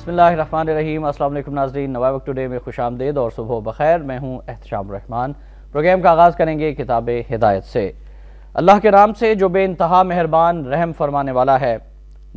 बिस्मिल्लाहिर्रहमानिर्रहीम। अस्सलाम वालेकुम नाज़रीन, नवाब वक्त टुडे में खुशामदीद और सुबह बखैर। मैं हूँ एहतशाम रहमान। प्रोग्राम का आगाज़ करेंगे किताब हिदायत से। अल्लाह के नाम से जो बेइंतहा मेहरबान रहम फरमाने वाला है।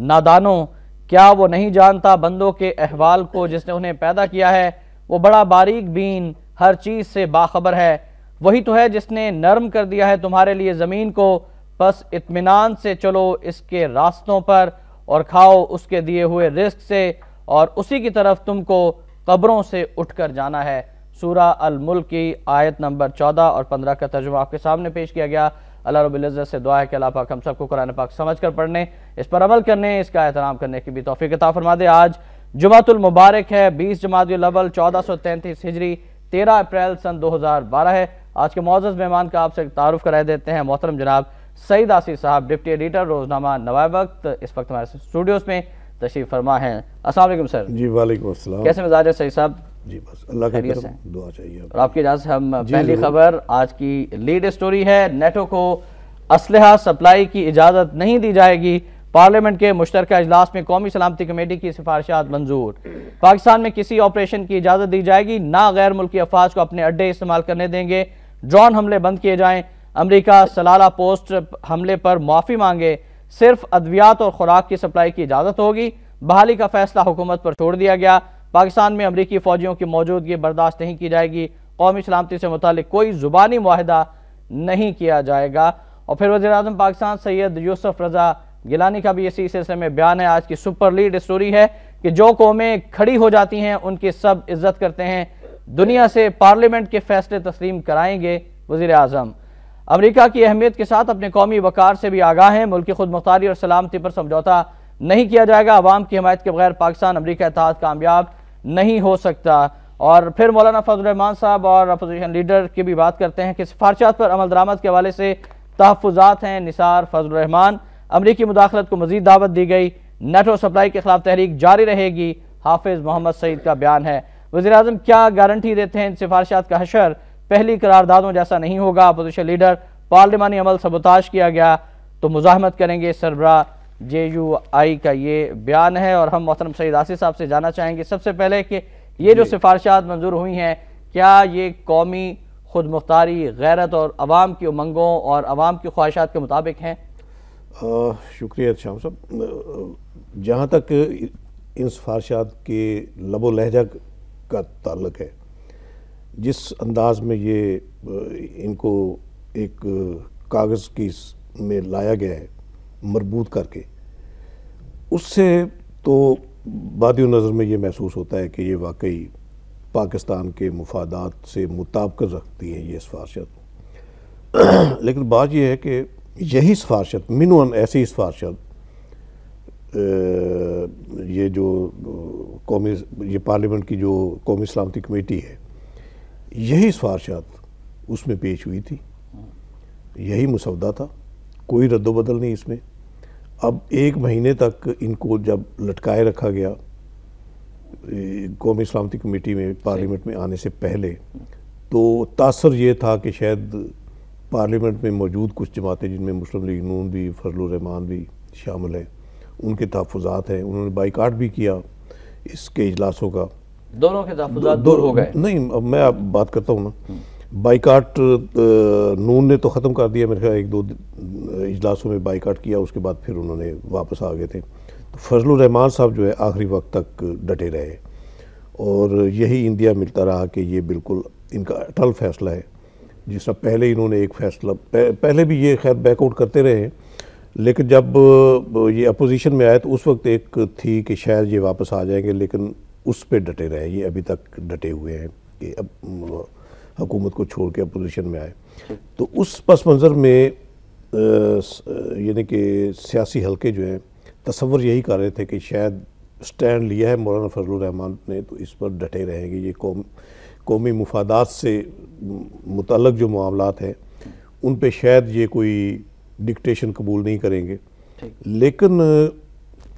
नादानों, क्या वो नहीं जानता बंदों के अहवाल को जिसने उन्हें पैदा किया है। वो बड़ा बारीक बीन, हर चीज़ से बाखबर है। वही तो है जिसने नरम कर दिया है तुम्हारे लिए ज़मीन को। बस इत्मीनान से चलो इसके रास्तों पर और खाओ उसके दिए हुए रिस्क से, और उसी की तरफ तुमको कब्रों से उठकर जाना है। सूरा अल मुल्क की आयत नंबर 14 और 15 का तर्जुमा आपके सामने पेश किया गया। अल्लाह रब्बुल इज़्ज़त से दुआ है कि अल्लाह पाक हम सबको कुरान पाक समझ कर पढ़ने, इस पर अमल करने, इसका एहतराम करने की भी तौफीक अता फरमा दे। आज जुमातुल मुबारक है, 20 जमादुल अव्वल 1433 हिजरी, 13 अप्रैल सन 2012 है। आज के मौजूद मेहमान का आपसे तारुफ कराए देते हैं मोहतरम जनाब सईद आसिफ साहब, डिप्टी एडिटर रोजनामा नवाब वक्त। इस वक्त हमारे स्टूडियोज में तशरीफ फरमा है। अस्सलाम वालेकुम सर। जी वालेकुम अस्सलाम। कैसे मिजाज है सईद साहब? जी बस अल्लाह की तरफ दुआ चाहिए। और आपकी इजाज़त से हम पहली खबर, आज की लीड स्टोरी है, नेटो को असलहा सप्लाई की इजाज़त नहीं दी जाएगी। पार्लियामेंट के मुश्तरका इजलास में कौमी सलामती कमेटी की सिफारिशात मंजूर। पाकिस्तान में किसी ऑपरेशन की इजाज़त दी जाएगी ना, गैर मुल्की अफवाज को अपने अड्डे इस्तेमाल करने देंगे। ड्रोन हमले बंद किए जाएं। अमेरिका सलाला पोस्ट हमले पर माफ़ी मांगे। सिर्फ अद्वियात और खुराक की सप्लाई की इजाज़त होगी। बहाली का फैसला हुकूमत पर छोड़ दिया गया। पाकिस्तान में अमरीकी फ़ौजियों की मौजूदगी बर्दाश्त नहीं की जाएगी। कौमी सलामती से मुतालिक कोई ज़ुबानी मुआहदा नहीं किया जाएगा। और फिर वज़ीर आज़म पाकिस्तान सैयद यूसुफ रज़ा गिलानी का भी इसी सिलसिले में बयान है। आज की सुपर लीड स्टोरी है कि जो कौमें खड़ी हो जाती हैं उनकी सब इज्जत करते हैं। दुनिया से पार्लियामेंट के फैसले तस्लीम कराएंगे वज़ीर आज़म। अमेरिका की अहमियत के साथ अपने कौमी वकार से भी आगाह हैं। मुल्क की खुद मुख्तारी और सलामती पर समझौता नहीं किया जाएगा। अवाम की हिमायत के बगैर पाकिस्तान अमेरिका इत्तेहाद कामयाब नहीं हो सकता। और फिर मौलाना फजल रहमान साहब और अपोजिशन लीडर की भी बात करते हैं कि सिफारिशात पर अमल दरामद के हवाले से तहफ़्फ़ुज़ात हैं। निसार फजल रहमान, अमरीकी मुदाखलत को मज़ीद दावत दी गई। नेटो सप्लाई के खिलाफ तहरीक जारी रहेगी। हाफिज़ मोहम्मद सईद का बयान है। वज़ीर आज़म क्या गारंटी देते हैं सिफारिशात का हशर पहली करारदादों जैसा नहीं होगा। अपोजिशन लीडर, पार्लिमानी अमल सबोताश किया गया तो मुजाहमत करेंगे। सरबरा JUI का ये बयान है। और हम मोहतरम सईद आसिफ साहब से जानना चाहेंगे सबसे पहले कि ये जो सिफारिशात मंजूर हुई हैं, क्या ये कौमी खुद मुख्तारी, गैरत और अवाम की उमंगों और अवाम की ख्वाहिशात के मुताबिक हैं? शुक्रिया शाम साहब। जहाँ तक इन सिफारिशात के लबो लहजा का ताल्लुक है, जिस अंदाज में ये इनको एक कागज़ की में लाया गया है मरबूत करके, उससे तो बादियो नज़र में ये महसूस होता है कि ये वाकई पाकिस्तान के मुफादात से मुताबिक रखती हैं ये सिफारिशत। लेकिन बात यह है कि यही सिफारिशत मिनिमम ऐसी सिफारिशत ये जो कौमी ये पार्लियामेंट की जो कौमी सलामती कमेटी है, यही सिफारिशात उसमें पेश हुई थी, यही मुसवदा था, कोई रद्दोबदल नहीं इसमें। अब 1 महीने तक इनको जब लटकाए रखा गया कौमी सलामती कमेटी में पार्लियामेंट में आने से पहले, तो तासर ये था कि शायद पार्लियामेंट में मौजूद कुछ जमातें जिनमें मुस्लिम लीग नून भी, फजल रहमान भी शामिल है, उनके तहफ़्फ़ुज़ात हैं। उन्होंने बाइकाट भी किया इसके इजलासों का। दोनों के तहफ़्फ़ुज़ात दूर हो गए? नहीं, अब मैं आप बात करता हूँ ना। बाइकाट नून ने तो ख़त्म कर दिया, मेरे ख्याल 1-2 इजलासों में बाइकाट किया, उसके बाद फिर उन्होंने वापस आ गए थे। तो फजल रहमान साहब जो है आखिरी वक्त तक डटे रहे और यही इंदिया मिलता रहा कि ये बिल्कुल इनका अटल फैसला है। जिस तरह पहले इन्होंने एक फैसला पहले भी ये खैर बैकआउट करते रहे, लेकिन जब ये अपोजिशन में आए तो उस वक्त एक थी कि शायद ये वापस आ जाएंगे, लेकिन उस पर डटे रहे। ये अभी तक डटे हुए हैं कि अब हुकूमत को छोड़ के अपोजिशन में आए। तो उस पस मंज़र में यानी कि सियासी हल्के जो हैं तसव्वुर यही कर रहे थे कि शायद स्टैंड लिया है मौलाना फजल रहमान ने तो इस पर डटे रहेंगे। ये कौमी मुफादात से मुतल्लक जो मामलात हैं उन पे शायद ये कोई डिक्टेशन कबूल नहीं करेंगे। लेकिन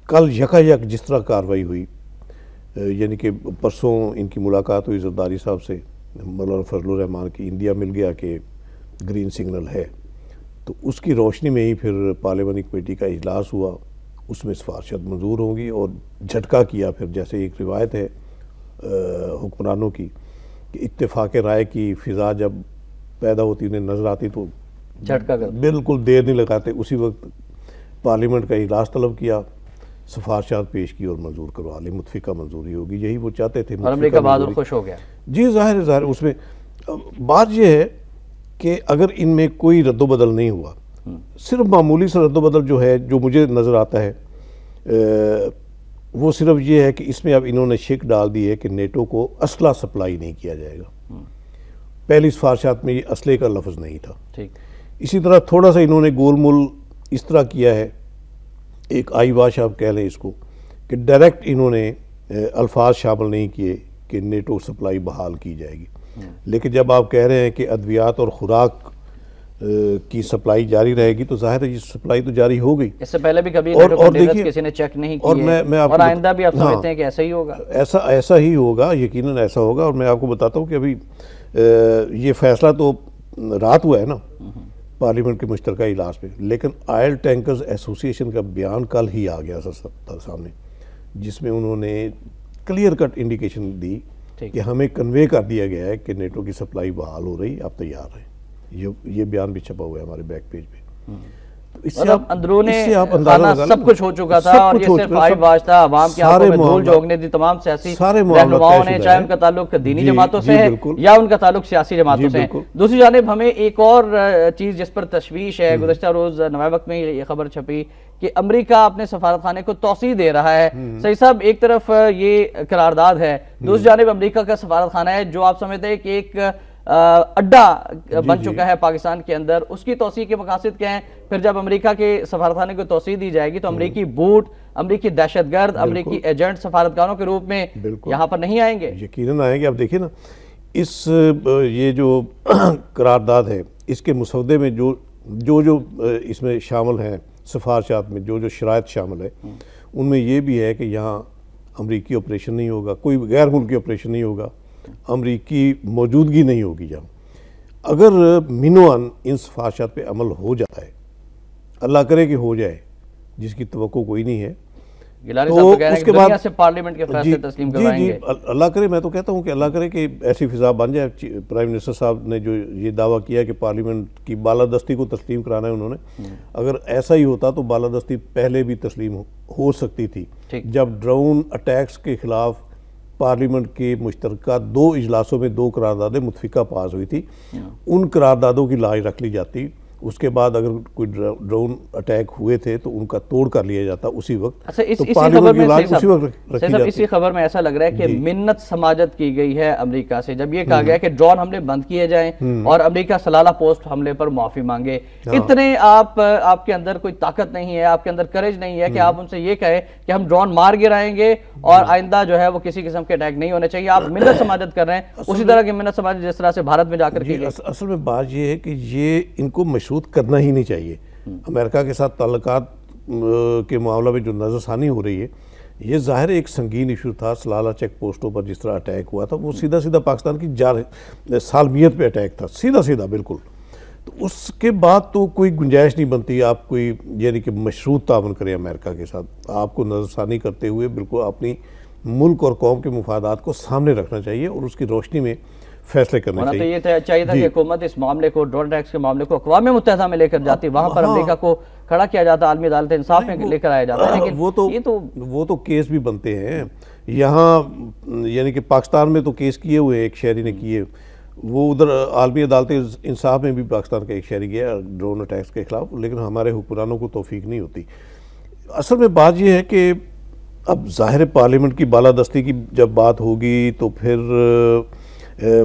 कल यकायक जिस तरह कार्रवाई हुई, यानी कि परसों इनकी मुलाकात हुई जरदारी साहब से, मौलाना फजल रहमान की इंडिया मिल गया कि ग्रीन सिग्नल है, तो उसकी रोशनी में ही फिर पार्लियामानी कमेटी का इजलास हुआ उसमें सिफारशात मंजूर होंगी। और झटका किया फिर, जैसे एक रिवायत है हुक्मरानों की कि इत्तेफाक राय की फ़िज़ा जब पैदा होती उन्हें नज़र आती तो झटका कर बिल्कुल देर नहीं लगाते, उसी वक्त पार्लियामेंट का इजलास तलब किया, सिफारशात पेश की और मंजूर करवा ली, मुतफिका मंजूरी होगी, यही वो चाहते थे। और अमेरिका बहादुर खुश हो गया। जी ज़ाहिर उसमें बात यह है कि अगर इनमें कोई रद्दोबदल नहीं हुआ, सिर्फ मामूली सा रद्दोबदल जो है, जो मुझे नज़र आता है वो सिर्फ ये है कि इसमें अब इन्होंने शिक डाल दी है कि नेटो को असला सप्लाई नहीं किया जाएगा। पहली सिफारशात में ये असले का लफ्ज़ नहीं था। ठीक। इसी तरह थोड़ा सा इन्होंने गोलमोल इस तरह किया है, एक आई वाश आप कह लें इसको, कि डायरेक्ट इन्होंने अल्फाज शामिल नहीं किए कि नेटो सप्लाई बहाल की जाएगी। लेकिन जब आप कह रहे हैं कि अद्वियात और खुराक की सप्लाई जारी रहेगी तो जाहिर है ये सप्लाई तो जारी हो गई। इससे पहले भी कभी और देखिए किसी ने चेक नहीं किया, और मैं आपको और आइंदा भी आप समझते हैं कि ऐसा ही होगा। ऐसा ही होगा, यकीनन ऐसा होगा। और मैं आपको बताता हूँ कि अभी ये फैसला तो रात हुआ है ना पार्लियामेंट के मुश्तरका इजलास में, लेकिन ऑयल टैंकर्स एसोसिएशन का बयान कल ही आ गया सर सामने, जिसमें उन्होंने क्लियर कट इंडिकेशन दी कि हमें कन्वे कर दिया गया है कि नेटो की सप्लाई बहाल हो रही, आप तैयार हैं। ये बयान भी छपा हुआ है हमारे बैक पेज पे। तो इससे आप अंदरूने सब कुछ हो चुका था और ये सिर्फ आई वाज था, आवाम की आंखों में धूल झोंकने दी तमाम सियासी रहनुमाओं ने, चाहे उनका ताल्लुक दीनी जमातों से है या उनका ताल्लुक सियासी जमातों से है। दूसरी जानिब हमें एक और चीज जिस पर तशवीश है, गुज़श्ता रोज नवाए वक्त में ये खबर छपी कि अमेरिका अपने सफारत खाने को तौसीह दे रहा है। सही साहब, एक तरफ ये करारदाद है, दूसरी जानिब अमेरिका का सफारत खाना है जो आप समझते हैं कि एक अड्डा बन चुका है पाकिस्तान के अंदर, उसकी तौसीह के मकासद क्या हैं? फिर जब अमेरिका के सफारतखाने को तौसीह दी जाएगी तो अमेरिकी बूट, अमेरिकी दहशतगर्द, अमेरिकी एजेंट सफारतखारों के रूप में यहाँ पर नहीं आएंगे? यकीनन आएंगे। आप देखिए ना, इस ये जो करारदाद है इसके मसौदे में जो इसमें शामिल हैं, सिफारशात में जो शराइत शामिल है, उनमें यह भी है कि यहाँ अमरीकी ऑपरेशन नहीं होगा, कोई गैर मुल्की ऑपरेशन नहीं होगा, अमरीकी मौजूदगी नहीं होगी जहाँ। अगर मिनोअन इन सिफारशात पे अमल हो जाता है, अल्लाह करे कि हो जाए, जिसकी तवक्को कोई नहीं है, तो उसके बाद से पार्लियामेंट के फैसले तस्लीम करवाएंगे। अल्लाह करे, मैं तो कहता हूँ कि अल्लाह करे कि ऐसी फिजा बन जाए। प्राइम मिनिस्टर साहब ने जो ये दावा किया कि पार्लियामेंट की बालादस्ती को तस्लीम कराना है उन्होंने, अगर ऐसा ही होता तो बालादस्ती पहले भी तस्लीम हो सकती थी। जब ड्रोन अटैक्स के खिलाफ पार्लियामेंट के मुश्तरका 2 इजलासों में 2 करारदादें मुतफिका पास हुई थी, उन करारदादों की लाज रख ली जाती। उसके बाद अगर कोई ड्रोन अटैक हुए थे तो उनका तोड़ कर लिया जाता उसी वक्त। अच्छा, इसी खबर में ऐसा लग रहा है कि मिन्नत समाजत की गई है अमेरिका से, जब ये कहा गया कि ड्रोन हमले बंद किए जाएं और अमेरिका सलाला पोस्ट हमले पर माफी मांगे। इतने आपके अंदर कोई ताकत नहीं है, आपके अंदर करेज नहीं है कि आप उनसे ये कहे कि हम ड्रोन मार गिराएंगे और आइंदा जो है वो किसी किस्म के अटैक नहीं होने चाहिए। आप मिन्नत समाजत कर रहे हैं, उसी तरह की मिन्नत समाजत जिस तरह से भारत में जाकर की गई। असल में बात ये है कि ये इनको मशरूत करना ही नहीं चाहिए। अमेरिका के साथ ताल्लुकात के मामला में जो नज़रसानी हो रही है, ये ज़ाहिर एक संगीन इशू था। सलाला चेक पोस्टों पर जिस तरह अटैक हुआ था, वो सीधा सीधा पाकिस्तान की सालमियत पे अटैक था, सीधा सीधा बिल्कुल। तो उसके बाद तो कोई गुंजाइश नहीं बनती आप कोई यानी कि मशरूत तावन करें अमेरिका के साथ। आपको नज़रसानी करते हुए बिल्कुल अपनी मुल्क और कौम के मुफादात को सामने रखना चाहिए और उसकी रोशनी में फैसले करने चाहिए। तो ये चाहिए था कि हुकूमत इस मामले को, ड्रोन टैक्स के मामले को अक़वाम मुत्तहिदा में लेकर जाती, वहां पर अमेरिका को खड़ा किया जाता, आलमी अदालत इंसाफ में लेकर आया जाता है। लेकिन वो तो केस भी बनते हैं यहाँ, यानी कि पाकिस्तान में तो केस किए हुए, एक शहरी ने किए, वो उधर आलमी अदालत इंसाफ में भी पाकिस्तान का एक शहरी गया ड्रोन अटैक्स के खिलाफ, लेकिन हमारे हुक्मरानों को तौफीक नहीं होती। असल में बात यह है कि अब ज़ाहिर पार्लियामेंट की बालादस्ती की जब बात होगी तो फिर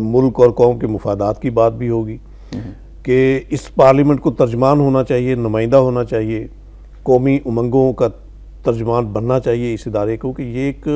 मुल्क और कौम के मुफादात की बात भी होगी कि इस पार्लियामेंट को तर्जमान होना चाहिए, नुमाइंदा होना चाहिए, कौमी उमंगों का तर्जमान बनना चाहिए इस इदारे को, कि ये एक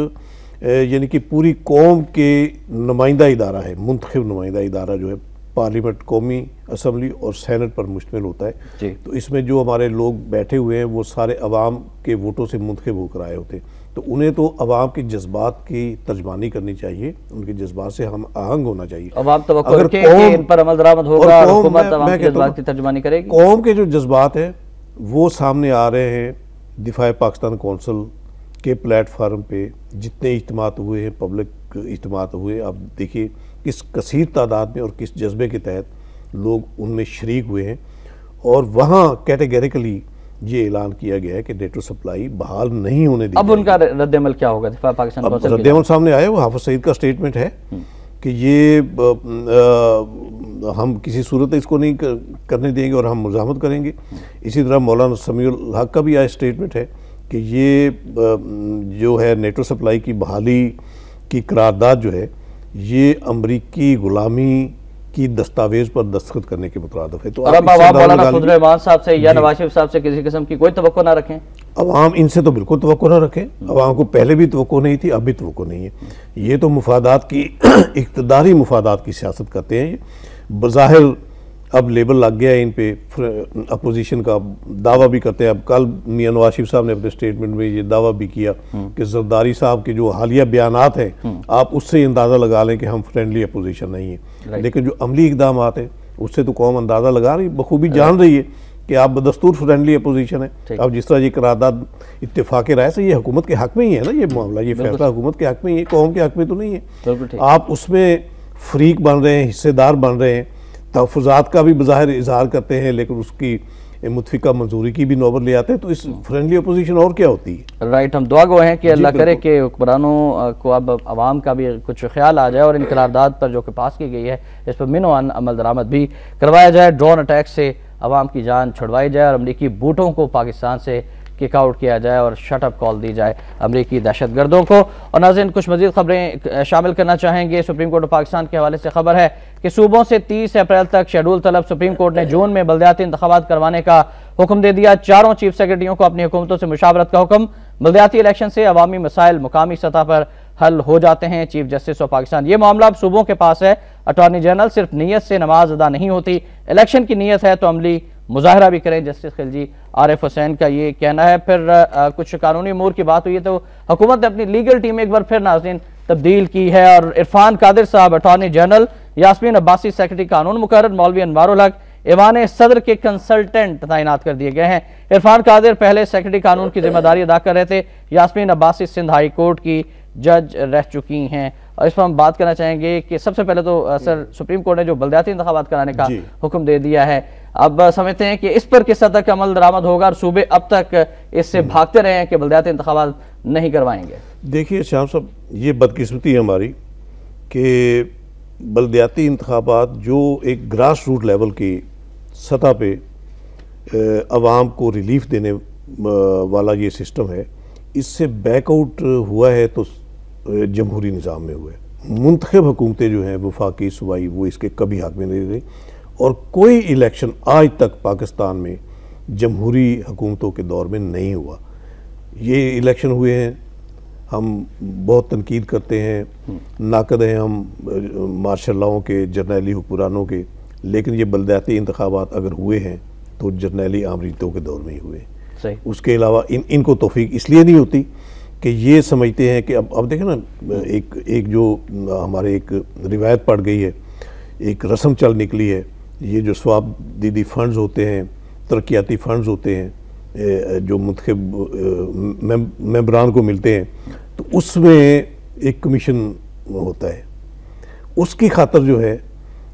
यानी कि पूरी कौम के नुमाइंदा इदारा है, मुंतखब नुमाइंदा इदारा जो है पार्लियामेंट, कौमी असम्बली और सेनेट पर मुश्तमिल होता है। तो इसमें जो हमारे लोग बैठे हुए हैं वो सारे अवाम के वोटों से मुंतखब होकर आए होते हैं, तो उन्हें तो अवाम के जज़्बात की तर्जमानी करनी चाहिए, उनके जज्बात से हम आहंग होना चाहिए। अगर इन पर अमल दरामद होगा, हुकूमत अवाम के जज्बात की तर्जमानी करेगी। कौम के जो जज्बात हैं वो सामने आ रहे हैं दिफा पाकिस्तान कौंसिल के प्लेटफार्म पे जितने इज्तिमात हुए हैं, पब्लिक इज्तिमात हुए, आप देखिए किस कसीर तादाद में और किस जज्बे के तहत लोग उनमें शरीक हुए हैं। और वहाँ कैटेगरिकली ये ऐलान किया गया है कि नेटो सप्लाई बहाल नहीं होने दी। अब उनका रद्द-ए-अमल क्या होगा? दिफा पाकिस्तान कौंसिल रद्द-ए-अमल सामने आया, वो हाफिज सईद का स्टेटमेंट है कि ये हम किसी सूरत इसको नहीं करने देंगे और हम मुज़ाहमत करेंगे। इसी तरह मौलाना समीउल हक का भी आया स्टेटमेंट है कि ये जो है नेटो सप्लाई की बहाली की करारदाद जो है ये अमरीकी गुलामी की दस्तावेज पर दस्तखत करने के मुतरादिफ है। तो अब आवाम मौलाना फजल रहमान साहब से या नवाज शरीफ साहब से किसी किस्म की कोई तवक्को ना रखें? अवाम इनसे तो बिल्कुल तवक्को ना रखें। अवाम को पहले भी तवक्को नहीं थी, अब भी तवक्को नहीं है। ये तो मुफादात की इक़्तिदारी मुफादात की सियासत करते हैं। बज़ाहिर अब लेबल लग गया है इन पे, अपोजिशन का दावा भी करते हैं। अब कल मियां नवाज शरीफ साहब ने अपने स्टेटमेंट में ये दावा भी किया कि जरदारी साहब के जो हालिया बयानात हैं आप उससे ही अंदाज़ा लगा लें कि हम फ्रेंडली अपोजिशन नहीं है। लेकिन जो अमली इकदाम हैं उससे तो कौम अंदाज़ा लगा रही, बखूबी जान रही है कि आप बदस्तूर फ्रेंडली अपोजिशन है। अब जिस तरह ये करारदाद इत्तेफाक राय से, ये हुकूमत के हक में ही है ना, ये मामला, ये फैसला हुकूमत के हक में ही है, कौम के हक में तो नहीं है। आप उसमें फ्रीक बन रहे हैं, हिस्सेदार बन रहे हैं, तहफ़्फ़ुज़ात का भी बज़ाहिर इजहार करते हैं लेकिन उसकी मुतफ़िका मंजूरी की भी नौबत ले आते हैं। तो इस फ्रेंडली अपोजिशन और क्या होती है? राइट, हम दुआ गो हैं कि अल्लाह करे कि हुक्मरानों को अब आवाम का भी कुछ ख्याल आ जाए और इन करारदाद पर जो कि पास की गई है इस पर मिनोअन अमल दरामद भी करवाया जाए, ड्रोन अटैक से आवाम की जान छुड़वाई जाए और अमरीकी बूटों को पाकिस्तान से किक आउट किया जाए और शट अप कॉल दी जाए अमरीकी दहशतगर्दों को। और नाज़रीन, कुछ मज़ीद खबरें शामिल करना चाहेंगे। सुप्रीम कोर्ट ऑफ पाकिस्तान के हवाले से खबर है कि सूबों से 30 अप्रैल तक शेड्यूल तलब। सुप्रीम कोर्ट ने जून में बल्दियाती इंतखाबात करवाने का हुक्म दे दिया। चारों चीफ सेक्रेटरियों को अपनी हुकूमतों से मुशावरत का हुक्म। बल्दियाती इलेक्शन से अवामी मसाइल मुकामी सतह पर हल हो जाते हैं। चीफ जस्टिस ऑफ पाकिस्तान, ये मामला अब सूबों के पास है। अटॉर्नी जनरल, सिर्फ नीयत से नमाज अदा नहीं होती, इलेक्शन की नीयत है तो अमली मुजाहरा भी करें। जस्टिस खिलजी आरिफ हुसैन का ये कहना है। फिर कुछ कानूनी अमूर की बात हुई है तो हुकूमत ने अपनी लीगल टीम एक बार फिर नाज़रीन तब्दील की है और इरफान कादिर साहब attorney general, Yasmeen Abbasi secretary कानून मुकर्रर, मौलवी अनवारुल हक ईवान सदर के कंसल्टेंट तैनात कर दिए गए हैं। इरफान कादिर पहले सेक्रेटरी कानून की जिम्मेदारी अदा कर रहे थे। यास्मीन अब्बासी सिंध हाई कोर्ट की जज रह चुकी हैं। और इस पर हम बात करना चाहेंगे कि सबसे पहले तो सर, सुप्रीम कोर्ट ने जो बल्दियाती इंतखाबात कराने का हुक्म दे दिया है, अब समझते हैं कि इस पर किस हद तक अमल दरामद होगा और सूबे अब तक इससे भागते रहे हैं कि बल्दियाती इंतखाबात नहीं करवाएंगे? देखिए शाम साहब, ये बदकिस्मती है हमारी कि बल्दियाती इंतखाबात जो एक ग्रास रूट लेवल की सतह पे अवाम को रिलीफ देने वाला ये सिस्टम है, इससे बैकआउट हुआ है तो जमहूरी निज़ाम में हुआ है। मुंतखब हुकूमतें जो हैं वफाकी सूबाई, वो इसके कभी हक में नहीं रही और कोई इलेक्शन आज तक पाकिस्तान में जमहूरी हुकूमतों के दौर में नहीं हुआ। ये इलेक्शन हुए हैं, हम बहुत तनकीद करते हैं, नाकद हैं हम मार्शल लॉ के, जर्नैली हुक्मरानों के, लेकिन ये बल्दियाती इंतखाबात अगर हुए हैं तो जर्नैली आमरीतों के दौर में ही हुए। उसके अलावा इनको तौफीक इसलिए नहीं होती कि ये समझते हैं कि अब देखें ना, एक जो हमारे एक रिवायत पड़ गई है, एक रस्म चल निकली है, ये जो स्वाब दीदी फंड्स होते हैं, तरक्याती फंड्स होते हैं जो मुंतखब मेंबरान को मिलते हैं, तो उसमें एक कमीशन होता है। उसकी खातर जो है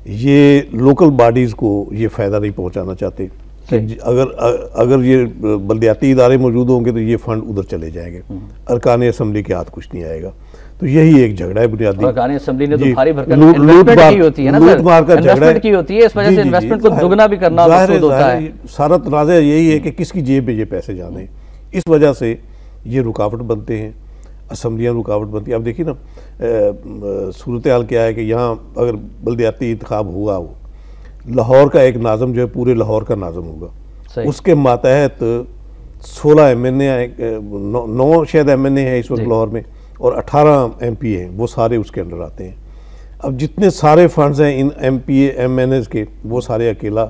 ये लोकल बॉडीज़ को ये फ़ायदा नहीं पहुंचाना चाहते कि अगर ये बल्दियाती इदारे मौजूद होंगे तो ये फंड उधर चले जाएंगे, अरकान असम्बली के हाथ कुछ नहीं आएगा। तो यही एक झगड़ा है बुनियादी। अरकान असम्बली ने तो भारी भरकम इन्वेस्टमेंट की होती है ना सर, इन्वेस्टमेंट की होती है, इस वजह से इन्वेस्टमेंट को दुगना भी करना होता है। सारा तनाज़ा यही है कि किसकी जेब में ये पैसे जाने, इस वजह से ये रुकावट बनते हैं, असम्बलियाँ रुकावट बनती है। अब देखिए ना सूरत हाल क्या है कि यहाँ अगर बल्दियाती इंतखाब हुआ हो, लाहौर का एक नाज़म जो है पूरे लाहौर का नाज़म होगा, उसके मातहत 16 MNA, 9 शायद MNA है इस वक्त लाहौर में और 18 MP हैं, वो सारे उसके अंडर आते हैं। अब जितने सारे फंड्स हैं इन MPA MNAs के, वो सारे अकेला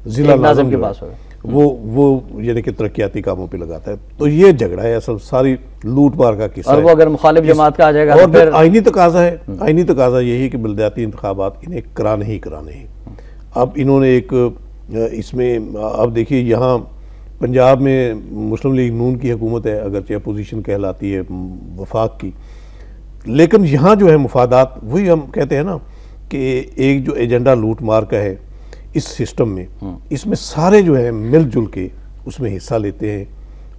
जिला नाज़म के पास वो यानी कि तरक्याती कामों पे लगाता है। तो ये झगड़ा है असल, सारी लूट मार का किस्सा और वो अगर मुखालिफ जमात का आ जाएगा और फिर आईनी तकाजा है, आईनी तकाजा यही है कि बल्दियाती इंतखाबात इन्हें कराने ही कराने हैं। अब इन्होंने एक इसमें अब देखिए यहाँ पंजाब में मुस्लिम लीग नून की हुकूमत है, अगरचे अपोजिशन कहलाती है वफाक की, लेकिन यहाँ जो है मुफादात, वही हम कहते हैं ना कि एक जो एजेंडा लूट मार का है इस सिस्टम में, इसमें सारे जो है मिलजुल के उसमें हिस्सा लेते हैं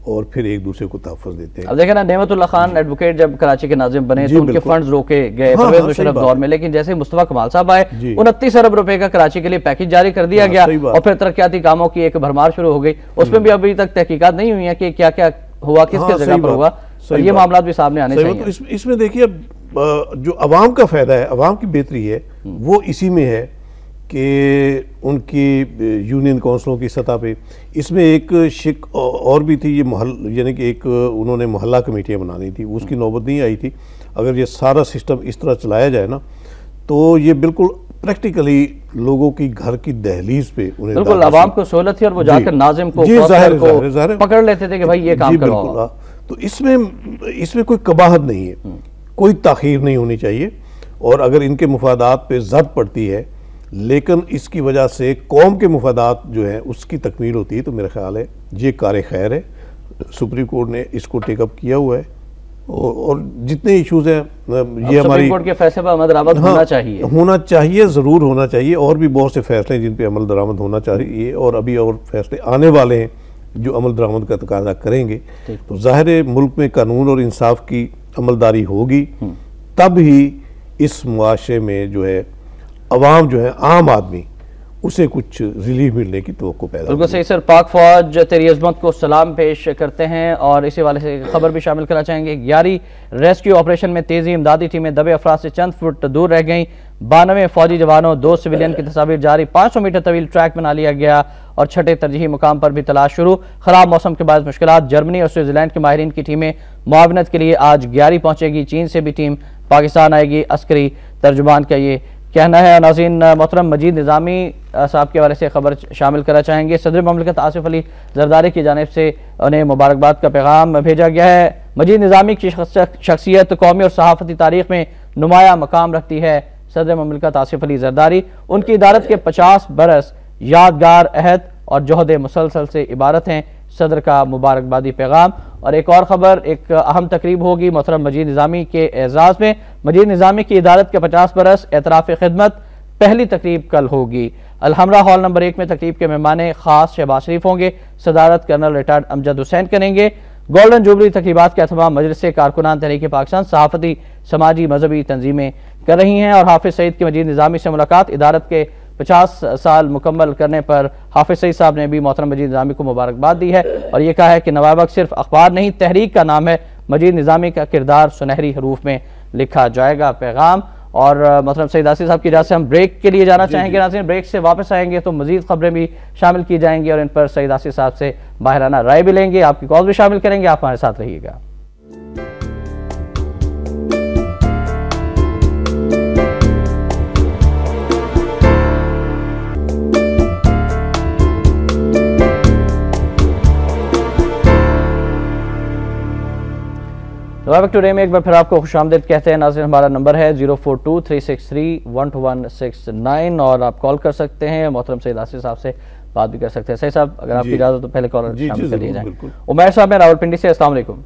और फिर एक दूसरे को तहफ़्फ़ुज़ देते हैं। अब देखें ना, नेमतुल्लाह खान एडवोकेट जब कराची के नाज़िम बने तो उनके फंड्स रोके गए परवेज़ मुशर्रफ दौर में, लेकिन जैसे मुस्तफा कमाल साहब आए 29 अरब रुपए का कराची के लिए पैकेज जारी कर दिया गया और फिर तरक्याती कामों की एक भरमार शुरू हो गई। उसमें भी अभी तक तहकीकात नहीं हुई है कि क्या क्या हुआ, किसके जगह पर हुआ, और ये मामला भी सामने आने चाहिए। तो इसमें देखिए जो अवाम का फायदा है, अवाम की बेहतरी है, वो इसी में है कि उनकी यूनियन काउंसिलों की सतह पे इसमें एक शिक और भी थी, ये यानी कि एक उन्होंने मोहल्ला कमेटियाँ बनानी थी, उसकी नौबत नहीं आई थी। अगर ये सारा सिस्टम इस तरह चलाया जाए ना तो ये बिल्कुल प्रैक्टिकली लोगों की घर की दहलीज पे उन्हें बिल्कुल आवाम को सहूलत थी और वो जाकर नाजिम को पकड़ लेते थे कि भाई ये काम करो। तो इसमें कोई कबाहत नहीं है, कोई ताखीर नहीं होनी चाहिए, और अगर इनके मुफादात पे जद पड़ती है लेकिन इसकी वजह से कौम के मुफादात जो है उसकी तकमील होती है, तो मेरा ख्याल है ये कार खैर है। सुप्रीम कोर्ट ने इसको टेकअप किया हुआ है और जितने इश्यूज हैं ये हमारी कोर्ट के फैसले पर अमल दरामद होना चाहिए, ज़रूर होना चाहिए, और भी बहुत से फैसले जिन पे अमल दरामद होना चाहिए, और अभी और फैसले आने वाले हैं जो अमल दरामद का तकाजा करेंगे। तो ज़ाहिर मुल्क में कानून और इंसाफ की अमलदारी होगी, तब ही इस मुआशरे में जो है अवाम जो है, आम आदमी, उसे कुछ रिलीफ मिलने की तवक्को पैदा। बिल्कुल सही सर। पाक फौज तेरी अज़मत को सलाम पेश करते हैं और इसी वाले से खबर भी शामिल करना चाहेंगे। 11 रेस्क्यू ऑपरेशन में तेजी, इमदादी टीमें दबे अफराद से चंद फुट दूर रह गईं। 92 फौजी जवानों, 2 सिविलियन की तस्वीर जारी। 500 मीटर तवील ट्रैक बना लिया गया और छठे तरजीही मुकाम पर भी तलाश शुरू। खराब मौसम के बाद मुश्किलात। जर्मनी और स्विट्जरलैंड के माहिरीन की टीमें मुआवनत के लिए आज 11 पहुंचेगी। चीन से भी टीम पाकिस्तान आएगी, अस्करी तर्जुमान का ये कहना है। नाज़रीन, मोहतरम मजीद निज़ामी साहब के हवाले से खबर शामिल करना चाहेंगे। सदर ममलिकत आसिफ अली जरदारी की जानिब से उन्हें मुबारकबाद का पैगाम भेजा गया है। मजीद निज़ामी की शख्सियत कौमी और सहाफ़ती तारीख में नुमाया मकाम रखती है। सदर ममलिकत आसिफ अली जरदारी, उनकी इदारत के 50 बरस यादगार अहद और जोहद मुसलसल से इबारत हैं। सदर का मुबारकबादी पैगाम। और एक और ख़बर, एक अहम तकरीब होगी मोहतरम मजीद निज़ामी के एजाज़ में। मजीद निज़ामी की इदारत के 50 बरस एतराफ़ खिदमत, पहली तकरीब कल होगी। अलहमरा हॉल नंबर 1 में तकरीब के मेहमान खास शहबाज शरीफ होंगे। सदारत कर्नल रिटायर्ड अमजद हुसैन करेंगे। गोल्डन जुबली तकरीबात के अहतमाम मजलिस कारकुनान तहरीक पाकिस्तान, सहाफ़ती, समाजी, मजहबी तंजीमें कर रही हैं। और हाफिज़ सईद की मजीद निज़ामी से मुलाकात। इदारत के 50 साल मुकम्मल करने पर हाफिज़ सईद साहब ने भी मोहतरम मजीद निज़ामी को मुबारकबाद दी है और ये कहा है कि नवाब सिर्फ अखबार नहीं, तहरीक का नाम है। मजीद निज़ामी का किरदार सुनहरी हरूफ में लिखा जाएगा। पैगाम। और मोहतरम सईद आसिफ साहब की इजाज़त से हम ब्रेक के लिए जाना चाहेंगे। नाज़रीन, ब्रेक से वापस आएंगे तो मजीद खबरें भी शामिल की जाएंगी और इन पर सईद आसिफ साहब से बाहराना राय भी लेंगे, आपकी कॉल भी शामिल करेंगे। आप हमारे साथ रहिएगा। टुडे में एक बार फिर आपको खुशामदीद कहते हैं। नाज़रीन, हमारा नंबर है 0423631169 और आप कॉल कर सकते हैं। मोहतरम सईद आसिफ साहब से बात भी कर सकते हैं। सही साहब, अगर आपकी इजाज़त तो पहले कॉलर शामिल कर लिए जाए। उमैर साहब, मैं रावलपिंडी से, अस्सलाम वालेकुम।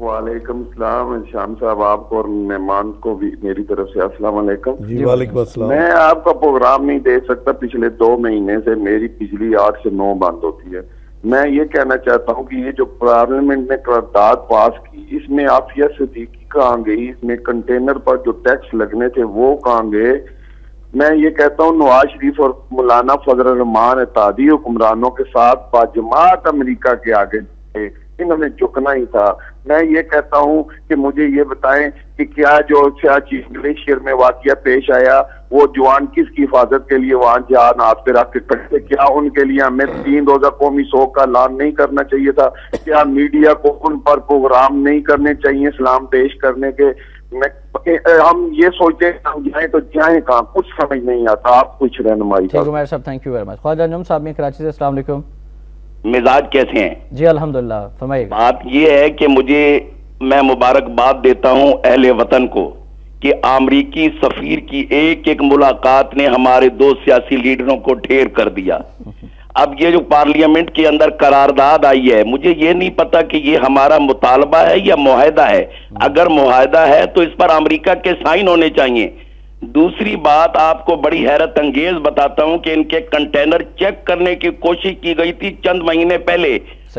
वालेकुम सलाम शाम साहब, आपको और मेहमान को भी मेरी तरफ से अस्सलाम वालेकुम। जी वालेकुम अस्सलाम। मैं आपका प्रोग्राम नहीं देख सकता, पिछले 2 महीने से मेरी बिजली 8 से 9 बंद होती है। मैं ये कहना चाहता हूँ कि ये जो पार्लियामेंट ने करारदाद पास की, इसमें आफिया सिद्दीकी कहाँ गई, इसमें कंटेनर पर जो टैक्स लगने थे वो कहाँ गए। मैं ये कहता हूँ नवाज शरीफ और मौलाना फजल रहमान इत्यादि हुक्मरानों के साथ बाजमात अमेरिका के आगे थे, इन्होंने झुकना ही था। मैं ये कहता हूँ कि मुझे ये बताएं कि क्या जो सियाची ग्लेशियर में वाकया पेश आया, वो जवान किसकी हिफाजत के लिए वहां जान हाथ पे रख के खड़े, क्या उनके लिए हमें 3 रोजा कौमी शोक का ऐलान नहीं करना चाहिए था? क्या मीडिया को उन पर प्रोग्राम नहीं करने चाहिए सलाम पेश करने के? हम ये सोचते हम जाए तो जाए कहाँ, कुछ समझ नहीं आता। आप कुछ रहनुमाई। Thank you very much. Khwaja Anjum साहब में कराची से, अस्सलाम वालेकुम। मिजाज कैसे हैं? जी अल्हम्दुलिल्लाह, फरमाइए। बात ये है कि मैं मुबारकबाद देता हूं अहले वतन को कि अमरीकी सफीर की एक एक मुलाकात ने हमारे 2 सियासी लीडरों को ढेर कर दिया। अब ये जो पार्लियामेंट के अंदर करारदाद आई है, मुझे ये नहीं पता कि ये हमारा मुतालबा है या मुआहदा है। अगर मुआहदा है तो इस पर अमेरिका के साइन होने चाहिए। दूसरी बात आपको बड़ी हैरत अंगेज बताता हूं कि इनके कंटेनर चेक करने की कोशिश की गई थी चंद महीने पहले,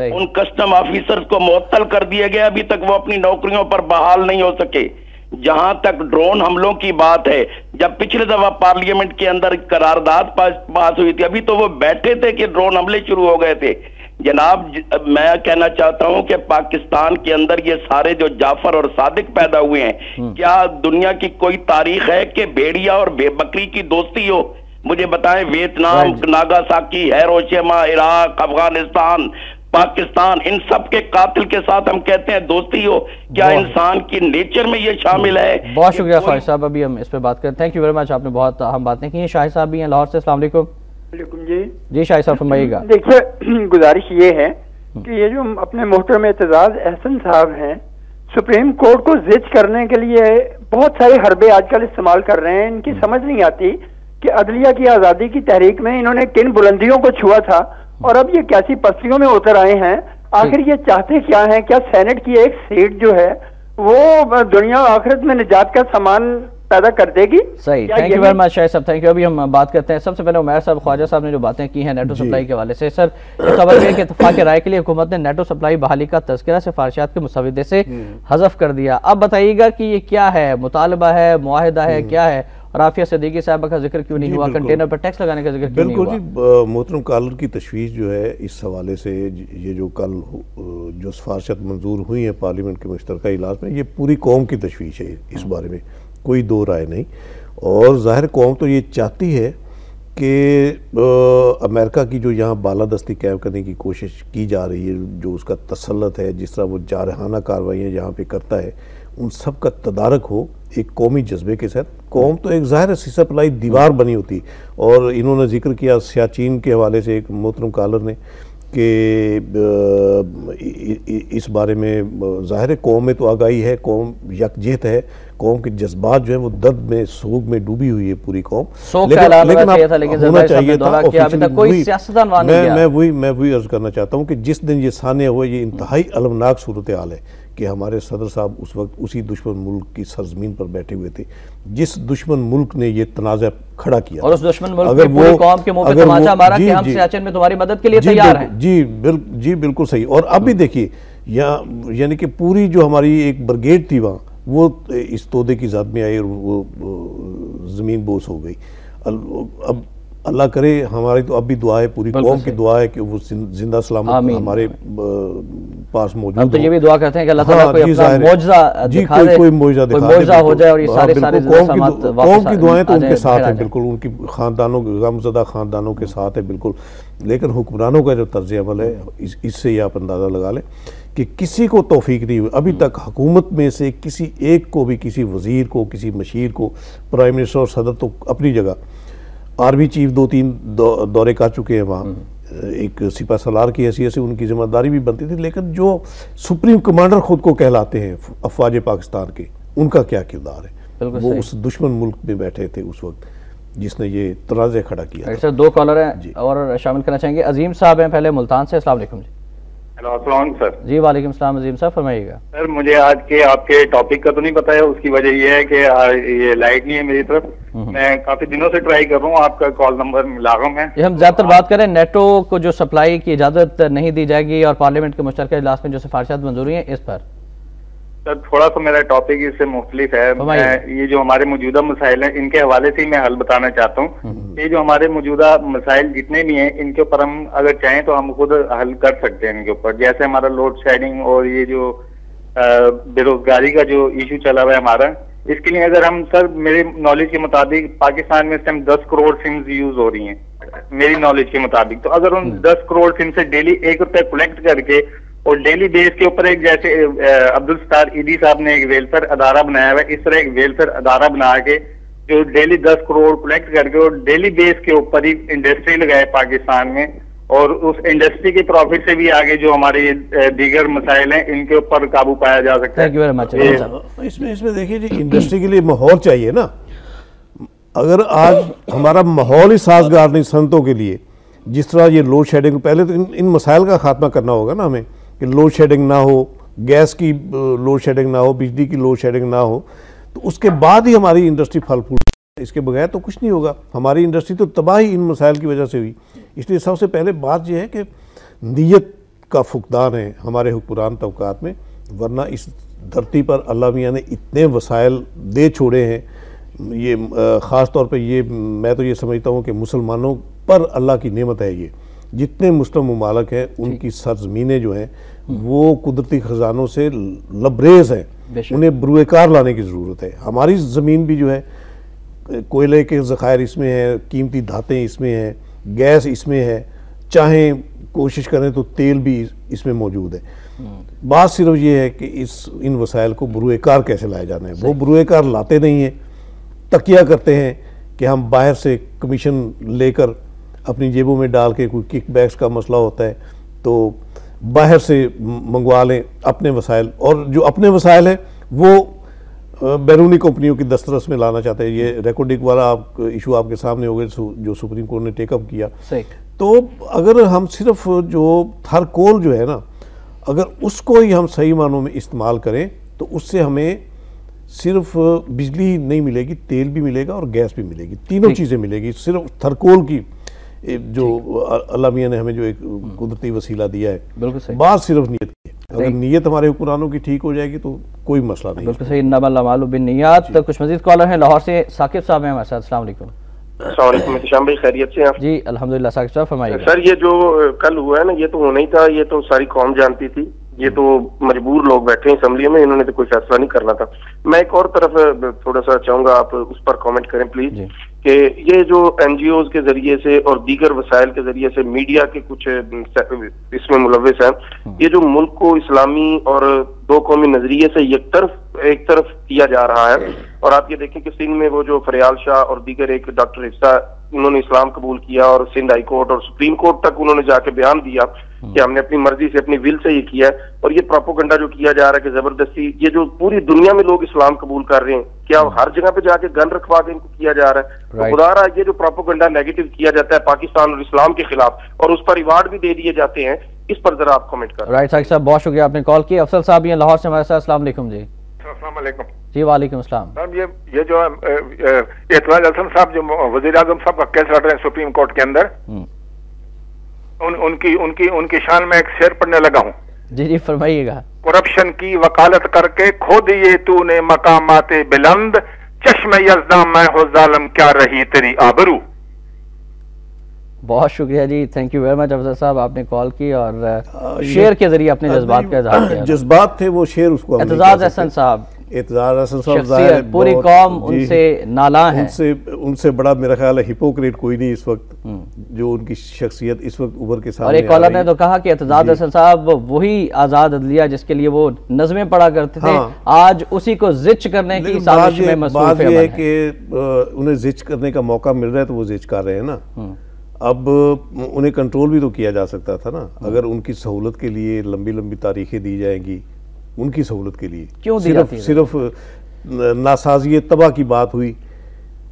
उन कस्टम ऑफिसर्स को मुअत्तल कर दिया गया, अभी तक वो अपनी नौकरियों पर बहाल नहीं हो सके। जहां तक ड्रोन हमलों की बात है, जब पिछले दफा पार्लियामेंट के अंदर करारदाद पास हुई थी, अभी तो वो बैठे थे कि ड्रोन हमले शुरू हो गए थे। जनाब, मैं कहना चाहता हूं कि पाकिस्तान के अंदर ये सारे जो जाफर और सादिक पैदा हुए हैं, क्या दुनिया की कोई तारीख है कि भेड़िया और बकरी की दोस्ती हो? मुझे बताएं, Vietnam, Nagasaki, Hiroshima, Iraq, Afghanistan, Pakistan, इन सब के कातिल के साथ हम कहते हैं दोस्ती हो? क्या इंसान की नेचर में ये शामिल है? बहुत शुक्रिया फारिस साहब, अभी हम इस पे बात करें। थैंक यू वेरी मच, आपने बहुत अहम बातें की हैं। शाहिद साहब भी हैं लाहौर से, अस्सलाम वालेकुम। जी शाहिद साहब फरमाइएगा। देखिए, गुजारिश ये है कि ये जो अपने मोहतरम एतजाज अहसन साहब हैं, सुप्रीम कोर्ट को जिद करने के लिए बहुत सारे हरबे आजकल इस्तेमाल कर रहे हैं। इनकी समझ नहीं आती कि अदलिया की आज़ादी की तहरीक में इन्होंने किन बुलंदियों को छुआ था और अब ये कैसी पस्तियों में उतर आए हैं। आखिर ये चाहते क्या हैं? क्या सेनेट की एक सीट जो है वो दुनिया आखिरत में निजात का सामान पैदा कर देगी? सही, thank you very much Shahid साहब, थैंक यू। अभी हम बात करते हैं, सबसे पहले उमैर साहब, ख्वाजा साहब ने जो बातें की हैं नेटो सप्लाई के हवाले से। सर, एक खबर है कि इत्तेफाक राय के लिए हुकूमत ने नेटो सप्लाई बहाली का तज़किरा सिफारिशात के मुसवदे से हज़फ कर दिया। अब बताइएगा कि ये क्या है, मुतालबा है, मुआहिदा है, क्या है? और आफिया सिद्दीकी साहब का जिक्र क्यों नहीं हुआ? कंटेनर पर टैक्स लगाने का जिक्र क्यों नहीं हुआ? बिल्कुल जी, मोहतरम कॉलर की तशवीश जो है इस हवाले से, ये जो कल जो सिफारिशात मंजूर हुई हैं पार्लियामेंट के मुश्तरका इजलास में, ये पूरी कौम की तशवीश है, इस बारे में कोई दो राय नहीं। और ज़ाहिर कौम तो ये चाहती है कि अमेरिका की जो यहाँ बालादस्ती कायम करने की कोशिश की जा रही है, जो उसका तसल्लुत है, जिस तरह वो जारहाना कार्रवाइयाँ यहाँ पे करता है, उन सब का तदारक हो एक कौमी जज्बे के साथ। कौम तो एक ज़ाहिर सप्लाई दीवार बनी होती। और इन्होंने जिक्र किया सियाचिन के हवाले से एक मोहतरम कॉलर ने कि इस बारे में ज़ाहिर कौम में तो आगाही है, कौम यकजहत है, कौम के जज्बात जो है वो दर्द में, सोग में डूबी हुई है पूरी कौम। लेकिन होना चाहिए था। मैं वही अर्ज करना चाहता हूँ कि जिस दिन ये सामने हुआ, ये इंतहाई अलमनाक सूरत हाल है कि हमारे सदर साहब उस वक्त उसी दुश्मन मुल्क की सरजमीन पर बैठे हुए थे जिस दुश्मन मुल्क ने ये तनाज़ा खड़ा किया। और उस दुश्मन मुल्क ने पूरी कौम के मुंह पे तमाचा मारा कि हम सियाचिन में तुम्हारी मदद के लिए तैयार हैं। जी बिल्कुल सही। और अब भी देखिए, यानी कि पूरी जो हमारी एक ब्रिगेड थी वहाँ, वो इस तोदे की ज़द में आई और वो ज़मीन बोस हो गई। अब अल्लाह करे, हमारी तो अब भी दुआ है, पूरी कौम की दुआ है कि वो जिंदा सलामत हमारे पास मौजूद हो। तो ये भी दुआ करते हैं कि अल्लाह ताला कोई अपना मौजज़ा दिखा दे, कोई मौजज़ा हो जाए और ये सारे कौम की दुआएं तो उनके साथ है, बिल्कुल उनकी खानदानों, गमज़दा खानदानों के साथ है बिल्कुल। लेकिन हुक्मरानों का जो तर्ज अमल है, इससे आप अंदाज़ा लगा लें कि किसी को तौफीक नहीं हुई अभी तक हुकूमत में से किसी एक को भी, किसी वज़ीर को, किसी मशीर को, प्राइम मिनिस्टर और सदर तो अपनी जगह, आर्मी चीफ 2-3 दौरे कर चुके हैं वहाँ, एक सिपा सलार की हैसियत से उनकी जिम्मेदारी भी बनती थी। लेकिन जो सुप्रीम कमांडर खुद को कहलाते हैं अफवाज पाकिस्तान के, उनका क्या किरदार है? वो उस दुश्मन मुल्क में बैठे थे उस वक्त जिसने ये तनाज़ा खड़ा किया। सर, 2 कॉलर हैं और शामिल करना चाहेंगे। अजीम साहब हैं पहले मुल्तान से, अस्सलाम वालेकुम जी। Hello sir. जी वालेकुम सलाम, अजीम साहब फरमाइएगा। सर, मुझे आज के आपके टॉपिक का तो नहीं पता है, उसकी वजह ये है कि ये लाइट नहीं है मेरी तरफ। मैं काफी दिनों से ट्राई कर रहा हूँ, आपका कॉल नंबर लागम है। हम ज्यादातर बात करें नेटो को जो सप्लाई की इजाजत नहीं दी जाएगी और पार्लियामेंट के मुश्तरका इजलास में जो सिफारिशात मंजूर हुई हैं, इस पर सर थोड़ा सा मेरा टॉपिक इससे मुख्तलिफ है। मैं ये जो हमारे मौजूदा मसाइल हैं, इनके हवाले से मैं हल बताना चाहता हूँ। ये जो हमारे मौजूदा मसाइल जितने भी हैं, इनके ऊपर हम अगर चाहें तो हम खुद हल कर सकते हैं इनके ऊपर। जैसे हमारा लोड शेडिंग और ये जो बेरोजगारी का जो इशू चला हुआ है हमारा, इसके लिए अगर हम, सर मेरे नॉलेज के मुताबिक पाकिस्तान में इस टाइम 10 करोड़ सिम्स यूज हो रही हैं मेरी नॉलेज के मुताबिक। तो अगर उन 10 करोड़ सिम से डेली 1 रुपया कलेक्ट करके और डेली बेस के ऊपर एक, जैसे अब्दुल सत्तार ईदी साहब ने एक वेलफेयर अदारा बनाया हुआ है, इस तरह एक वेलफेयर अदारा बना के जो डेली 10 करोड़ कलेक्ट करके और डेली बेस के ऊपर ही इंडस्ट्री लगाए पाकिस्तान में, और उस इंडस्ट्री के प्रॉफिट से भी आगे जो हमारे दीगर मसाइल हैं इनके ऊपर काबू पाया जा सकता है। इसमें देखिए जी, इंडस्ट्री के लिए माहौल चाहिए ना। अगर आज हमारा माहौल ही साजगार नहीं सनतों के लिए, जिस तरह ये लोड शेडिंग, पहले तो इन मसाइल का खात्मा करना होगा ना हमें, कि लोड शेडिंग ना हो, गैस की लोड शेडिंग ना हो, बिजली की लोड शेडिंग ना हो, तो उसके बाद ही हमारी इंडस्ट्री फल फूल, इसके बगैर तो कुछ नहीं होगा। हमारी इंडस्ट्री तो तबाही इन मसाइल की वजह से हुई। इसलिए सबसे पहले बात यह है कि नीयत का फुकदान है हमारे हुक्मरान तबकात में, वरना इस धरती पर अल्लाह मियाँ ने इतने वसाइल दे छोड़े हैं। ये ख़ास तौर पे ये मैं तो ये समझता हूँ कि मुसलमानों पर अल्लाह की नेमत है। ये जितने मुस्लिम ममालक हैं उनकी सरज़मीनें जो हैं वो कुदरती ख़जानों से लबरेज़ हैं, उन्हें बरूएकार लाने की ज़रूरत है। हमारी ज़मीन भी जो है, कोयले के ज़खायर इसमें हैं, कीमती धातें इसमें हैं, गैस इसमें है, चाहे कोशिश करें तो तेल भी इसमें मौजूद है। बात सिर्फ ये है कि इन वसाइल को बरूएकार कैसे लाया जाना है। वो बरूएकार लाते नहीं हैं, तकिया करते हैं कि हम बाहर से कमीशन लेकर अपनी जेबों में डाल के, कोई किक बैक्स का मसला होता है तो बाहर से मंगवा लें अपने वसाइल, और जो अपने वसाइल हैं वो बैरूनी कंपनियों की दस्तरस में लाना चाहते हैं। ये रेकॉर्डिंग वाला इशू आपके सामने हो गया जो सुप्रीम कोर्ट ने टेकअप किया। तो अगर हम सिर्फ जो थर्कोल जो है ना, अगर उसको ही हम सही मानों में इस्तेमाल करें तो उससे हमें सिर्फ बिजली नहीं मिलेगी, तेल भी मिलेगा और गैस भी मिलेगी, तीनों चीज़ें मिलेगी। सिर्फ थर्कोल की जो अल्लाह मियाँ ने हमें जो एक कुदरती वसीला दिया है, बिल्कुल बात सिर्फ नीयत की है। अगर नीयत हमारे हुक्मरानों की ठीक हो जाएगी तो कोई मसला नहीं। बिल्कुल सही, नमाल बिन नियत। कुछ मजीद कॉलर हैं, लाहौर से साकिब साहब हैं हमारे साथ। अस्सलाम वालेकुम। शाम भाई, खैरियत से आप? जी अल्हम्दुलिल्लाह। साकिब साहब फरमाइए। सर ये जो कल हुआ है ना, ये तो होना ही था, ये तो सारी कौम जानती थी, ये तो मजबूर लोग बैठे हैं असम्बली में, इन्होंने तो कोई फैसला नहीं करना था। मैं एक और तरफ थोड़ा सा चाहूंगा आप उस पर कमेंट करें प्लीज, कि ये जो एनजीओ के जरिए से और दीगर वसाइल के जरिए से मीडिया के कुछ इसमें मुलविस हैं, ये जो मुल्क को इस्लामी और दो कौमी नजरिए से एक तरफ किया जा रहा है। और आप ये देखें कि सिंध में वो जो फरियाल शाह और दीगर एक डॉक्टर हिफ्सा, उन्होंने इस्लाम कबूल किया और सिंध हाई कोर्ट और सुप्रीम कोर्ट तक उन्होंने जाके बयान दिया कि हमने अपनी मर्जी से, अपनी विल से ये किया है। और ये प्रोपोगंडा जो किया जा रहा है कि जबरदस्ती, ये जो पूरी दुनिया में लोग इस्लाम कबूल कर रहे हैं, क्या हर जगह पे जाके गन रखवा के इनको किया जा रहा है? तो खुदा रहा, ये जो प्रोपोगंडा नेगेटिव किया जाता है पाकिस्तान और इस्लाम के खिलाफ, और उस पर रिवार्ड भी दे दिए जाते हैं, इस पर जरा आप कमेंट करें। राइट साकिब साहब, बहुत शुक्रिया आपने कॉल किया। अफसल साहब ये लाहौर से हमारे साथ। अस्सलाम वालेकुम जी। अस्सलाम वालेकुम जी। वालेकुम अस्सलाम। ये जो एतवाज हसन साहब जो वजीर आजम साहब का केस लड़ रहे हैं सुप्रीम कोर्ट के अंदर, उनकी शान में एक शेर पढ़ने लगा हूँ। जी जी फरमाइएगा। करप्शन की वकालत करके खो दिए तूने मकामाते बुलंद, चश्मे यज़दा मैं हो जालिम क्या रही तेरी आबरू। बहुत शुक्रिया जी, thank you very much Afzal sahab, आपने कॉल की और शेर के जरिए अपने जज्बात का इजहार किया। जज्बात थे वो शेर, उसको एतजाज हसन साहब, एतजाज हसन साहब पूरी कौम उनसे नाला है। उनसे बड़ा मेरा ख्याल है हिपोक्रेट कोई नहीं इस वक्त, जो उनकी शख्सियत इस वक्त उभर के सामने। और एक कॉलर ने तो कहा कि एतजाज हसन साहब वही आजाद अदलिया जिसके लिए वो नज़में पढ़ा करते थे, आज उसी को जिच करने की साजिश में मसरूफ है कि उन्हें जिच करने का मौका मिल रहा है तो वो जिच कर रहे हैं ना। अब उन्हें कंट्रोल भी तो किया जा सकता था ना, अगर उनकी सहूलत के लिए लंबी लंबी तारीखें दी जाएंगी, उनकी सहूलत के लिए क्यों सिर्फ नासाजी तबाह की बात हुई।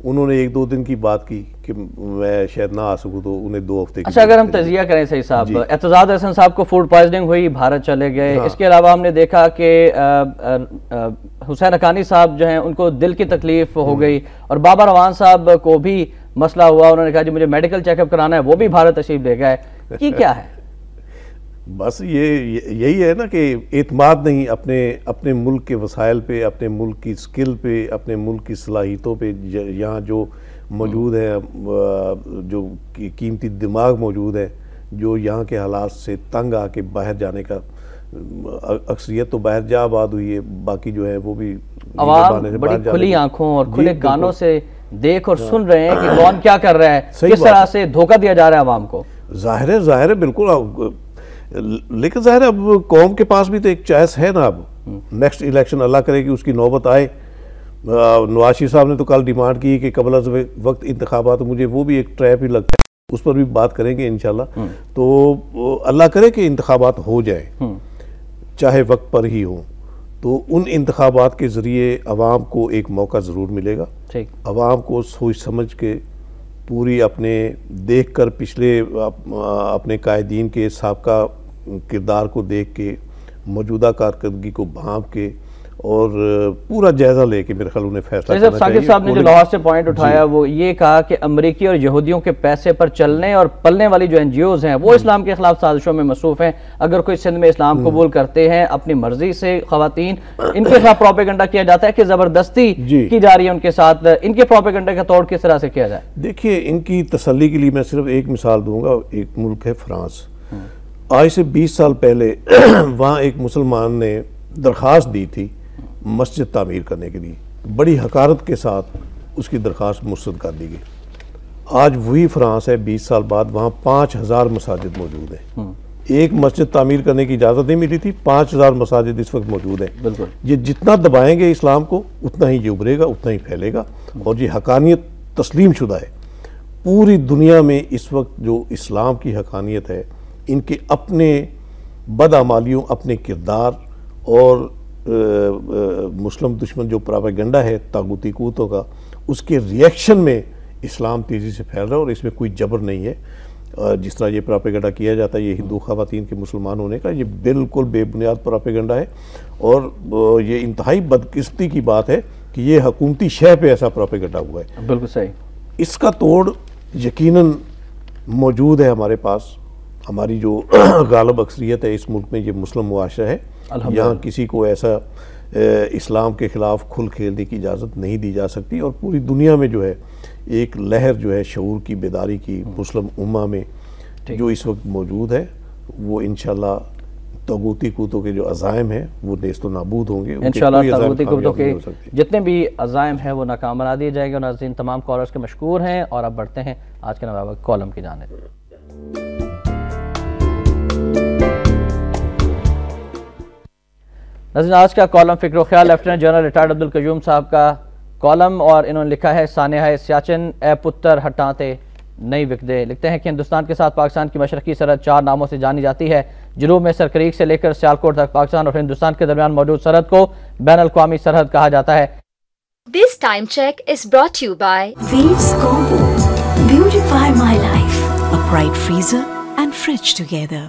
उन्होंने 1-2 दिन की बात की कि मैं शायद ना आ सकूं, तो उन्हें 2 हफ्ते की। अच्छा, अगर हम तजिया करें सही साहब, एतजाज हसन साहब को फूड पॉइजनिंग हुई, भारत चले गए। इसके अलावा हमने देखा कि हुसैन हकानी साहब जो हैं उनको दिल की तकलीफ हो गई, और बाबा रवान साहब को भी मसला हुआ, उन्होंने कहा जी मुझे मेडिकल चेकअप कराना है, वो भी भारत तशरीफ ले गए। कि क्या है? बस यही है ना कि एतमाद नहीं अपने मुल्क के वसाइल पे, अपने मुल्क की स्किल पे, अपने मुल्क की सलाहियतों पे। यहाँ जो मौजूद है, जो कीमती दिमाग मौजूद है, जो यहाँ के हालात से तंग आके बाहर जाने का, अक्सरियत तो बाहर जा आबाद हुई है, बाकी जो है वो भी आवाम बड़ी खुली आंखों और खुले कानों से देख और सुन रहे हैं कि कौन क्या कर रहा है, किस तरह से धोखा दिया जा रहा है आवाम को। जाहिर है बिल्कुल। लेकिन जाहिर है अब कौम के पास भी तो एक चॉइस है ना। अब नेक्स्ट इलेक्शन अल्लाह करे कि उसकी नौबत आए। नवाज शरीफ साहब ने तो कल डिमांड की कि कबल वक्त इंतखाबात, मुझे वो भी एक ट्रैप ही लगता है, उस पर भी बात करेंगे इंशाल्लाह। तो अल्लाह करे कि इंतखाबात हो जाए, चाहे वक्त पर ही हो, तो उन इंतखाबात के ज़रिए अवाम को एक मौका ज़रूर मिलेगा। अवाम को सोच समझ के पूरी अपने देख कर पिछले अपने कायदीन के साबका किरदार को देख के, मौजूदा कारकर्दगी को भांप के और पूरा जायजा लेके मेरे ख्याल उन्हें फैसला करना चाहिए। साकिब साहब ने जो लाहौर से पॉइंट उठाया वो ये कहा कि अमरीकी और यहूदियों के पैसे पर चलने और पलने वाली जो एनजीओज हैं वो इस्लाम के खिलाफ साजिशों में मसरूफ हैं। अगर कोई सिंध में इस्लाम कबूल करते हैं अपनी मर्जी से खवातीन, इनके खिलाफ प्रोपेगेंडा किया जाता है कि जबरदस्ती की जा रही है उनके साथ, इनके प्रोपेगेंडा का तोड़ किस तरह से किया जाए? देखिए, इनकी तसल्ली के लिए मैं सिर्फ एक मिसाल दूंगा। एक मुल्क है फ्रांस। आज से 20 साल पहले वहाँ एक मुसलमान ने दरख्वास्त दी थी मस्जिद तामीर करने के लिए, बड़ी हकारत के साथ उसकी दरख्वास्त मुस्तरद कर दी गई। आज वही फ्रांस है, 20 साल बाद वहाँ 5000 मसाजिद मौजूद हैं। एक मस्जिद तामीर करने की इजाज़त नहीं मिली थी, 5000 मसाजिद इस वक्त मौजूद हैं। ये जितना दबाएंगे इस्लाम को उतना ही ये उभरेगा, उतना ही फैलेगा और ये हकानियत तस्लीम शुदा है। पूरी दुनिया में इस वक्त जो इस्लाम की हकानियत है, इनके अपने बदआमालियों, अपने किरदार और मुस्लिम दुश्मन जो प्रोपेगेंडा है तागूती कूतों का, उसके रिएक्शन में इस्लाम तेज़ी से फैल रहा है और इसमें कोई जबर नहीं है। जिस तरह ये प्रोपेगेंडा किया जाता है ये हिंदू ख़वातीन के मुसलमान होने का, ये बिल्कुल बेबुनियाद प्रोपेगेंडा है और ये इंतहाई बदकिस्मती की बात है कि ये हुकूमती शह पे ऐसा प्रोपेगेंडा हुआ है। बिल्कुल सही। इसका तोड़ यकीनन मौजूद है हमारे पास। हमारी जो गालिब अक्सरियत है इस मुल्क में, ये मुस्लिम मुआशरा है। यहाँ किसी को ऐसा इस्लाम के ख़िलाफ़ खुल खेलने की इजाज़त नहीं दी जा सकती और पूरी दुनिया में जो है एक लहर जो है शऊर की, बेदारी की मुस्लिम उम्मा में जो इस वक्त मौजूद है, वो इंशाल्लाह तगूती कूतों के जो अज़ाइम हैं वो नेस्तो नाबूद होंगे। इंशाल्लाह तगूती कूतों के जितने भी अज़ाइम हैं वो नाकाम बना दिए जाएंगे। और नाज़रीन, तमाम कॉलर्स के मशकूर हैं और अब बढ़ते हैं आज के नवाब कॉलम की जानिब। नाज़रीन, आज का कॉलम फ़िक्र ख्याल lieutenant general retired Abdul Qayyum साहब का कॉलम और इन्होंने लिखा है सानेहा सियाचिन ए पुत्तर हटाते नई विकदे। लिखते हैं कि हिंदुस्तान के साथ पाकिस्तान की मशरकी सरहद 4 नामों से जानी जाती है। जुनूब में सरक्रीक से लेकर सियालकोट तक पाकिस्तान और हिंदुस्तान के दरमियान मौजूद सरहद को बैन अल-अक़वामी सरहद कहा जाता है। This time check is brought to you by Waves Combo. Beautify my life. A bright freezer and fridge together.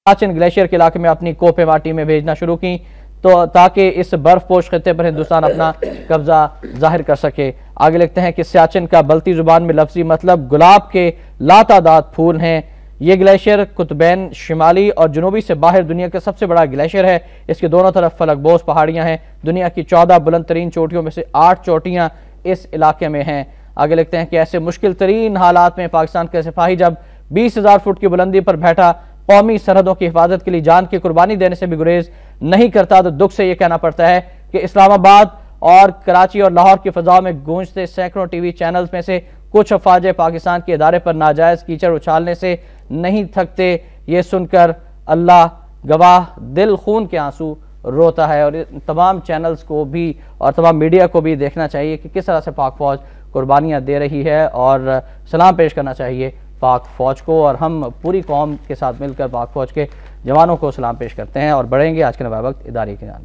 Siachen glacier के इलाके में अपनी कोपे माटी में भेजना शुरू की तो ताकि इस बर्फपोश खित्ते पर हिंदुस्तान अपना कब्जा जाहिर कर सके। आगे लिखते हैं कि सियाचिन का बल्ती जुबान में लफ्जी मतलब गुलाब के लातादाद फूल हैं। ये ग्लेशियर कुतुबैन शिमाली और जनूबी से बाहर दुनिया का सबसे बड़ा ग्लेशियर है। इसके दोनों तरफ फलकबोस पहाड़ियां हैं। दुनिया की 14 बुलंद तरीन चोटियों में से 8 चोटियां इस इलाके में हैं। आगे लिखते हैं कि ऐसे मुश्किल तरीन हालात में पाकिस्तान के सिपाही जब 20,000 फुट की बुलंदी पर बैठा कौमी सरहदों की हिफाजत के लिए जान की कुर्बानी देने से भी गुरेज नहीं करता, तो दुख से यह कहना पड़ता है कि इस्लामाबाद और कराची और लाहौर की फिजा में गूंजते सैकड़ों टीवी चैनल्स में से कुछ अफवाज पाकिस्तान के इदारे पर नाजायज कीचड़ उछालने से नहीं थकते। ये सुनकर अल्लाह गवाह दिल खून के आंसू रोता है। और तमाम चैनल्स को भी और तमाम मीडिया को भी देखना चाहिए कि किस तरह से पाक फौज कुर्बानियाँ दे रही है और सलाम पेश करना चाहिए पाक फौज को। और हम पूरी कौम के साथ मिलकर पाक फौज के जवानों को सलाम पेश करते हैं और बढ़ेंगे आज के नवा वक्त इदारे के नाम।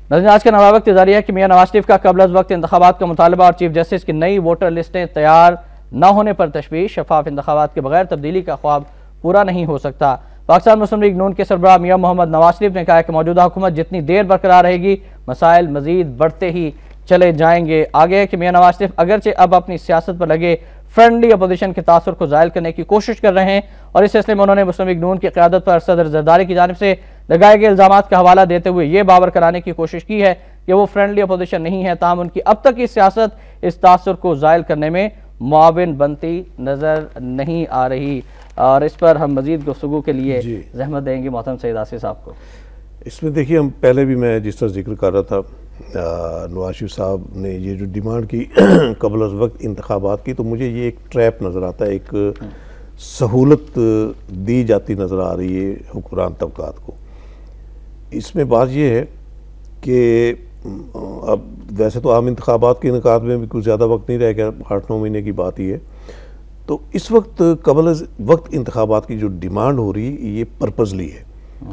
नाज़रीन, आज का नवा वक्त जारी है कि मियां नवाज शरीफ का कबल अज़ वक्त इंतखाबात का मुतालबा और चीफ जस्टिस की नई वोटर लिस्टें तैयार न होने पर तशवीश। शफाफ इंतखाबात के बगैर तब्दीली का ख्वाब पूरा नहीं हो सकता। पाकिस्तान मुस्लिम लीग नून के सरबराह मियां मोहम्मद नवाज शरीफ ने कहा कि मौजूदा हुकूमत जितनी देर बरकरार रहेगी मसाइल मजीद बढ़ते ही चले जाएंगे। आगे है कि मियां नवाज शरीफ अगरचे अब अपनी सियासत पर लगे फ्रेंडली अपोजिशन के तासुर को ज़ायल करने की कोशिश कर रहे हैं और इस सिलसिले में उन्होंने मुस्लिम लीग नून की क़यादत पर सदर ज़रदारी की जानिब से लगाए गए इल्ज़ामात का हवाला देते हुए ये बावर कराने की कोशिश की है कि वो फ्रेंडली अपोजिशन नहीं है, ताहम उनकी अब तक की सियासत इस तासुर को ज़ायल करने में मुआविन बनती नज़र नहीं आ रही। और इस पर हम मज़ीद गुफ्तगू के लिए ज़हमत देंगे मोहतरम सैयद आसिफ साहब को। इसमें देखिए, हम पहले भी मैं जिस तरह जिक्र कर रहा था, नवाज शरीफ साहब ने ये जो डिमांड की कबल अज़ वक्त इंतखाबात की, तो मुझे ये एक ट्रैप नज़र आता है, एक सहूलत दी जाती नज़र आ रही है हुक्मरान तबकात को। इसमें बात ये है कि अब वैसे तो आम इंतखाबात के इनकाद में भी कुछ ज़्यादा वक्त नहीं रह गया, 8-9 महीने की बात ही है। तो इस वक्त कबल वक्त इंतखाबात की जो डिमांड हो रही है ये पर्पजली है।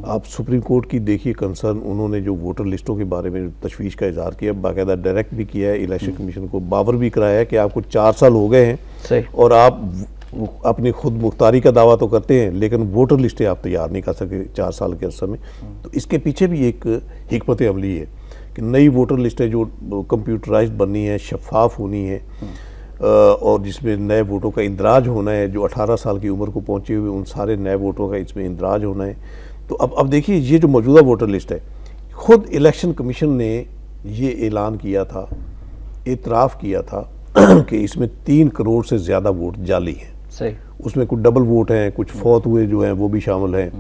आप सुप्रीम कोर्ट की देखिए कंसर्न, उन्होंने जो वोटर लिस्टों के बारे में तशवीश का इजहार किया, बाकायदा डायरेक्ट भी किया है, इलेक्शन कमीशन को बावर भी कराया है कि आपको 4 साल हो गए हैं और आप अपनी खुद मुख्तारी का दावा तो करते हैं लेकिन वोटर लिस्टें आप तैयार नहीं कर सके 4 साल के अरसे में। तो इसके पीछे भी एक हिकमत अमली है कि नई वोटर लिस्टें जो कंप्यूटराइज बननी है, शफाफ होनी है और जिसमें नए वोटों का इंदराज होना है, जो 18 साल की उम्र को पहुंचे हुए उन सारे नए वोटों का इसमें इंदराज होना है। तो अब देखिए ये जो मौजूदा वोटर लिस्ट है, खुद इलेक्शन कमीशन ने ये ऐलान किया था, इतराफ़ किया था कि इसमें 3 करोड़ से ज़्यादा वोट जाली हैं। सही, उसमें कुछ डबल वोट हैं, कुछ फौत हुए जो हैं वो भी शामिल हैं,